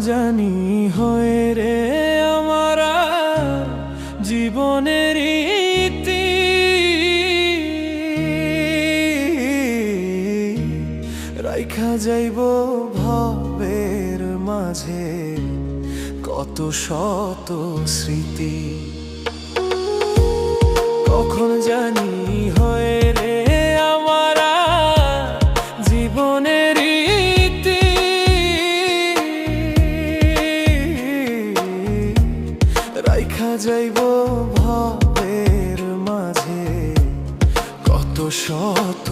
জানি হয়ে রে আমার জীবনের ইতি, রাইখা যাইব ভাবের মাঝে কত শত স্মৃতি। কখন জানি হয়ে রে আমার জীবনের ইতি, রাইখা যাইব ভাবের মাঝে কত শত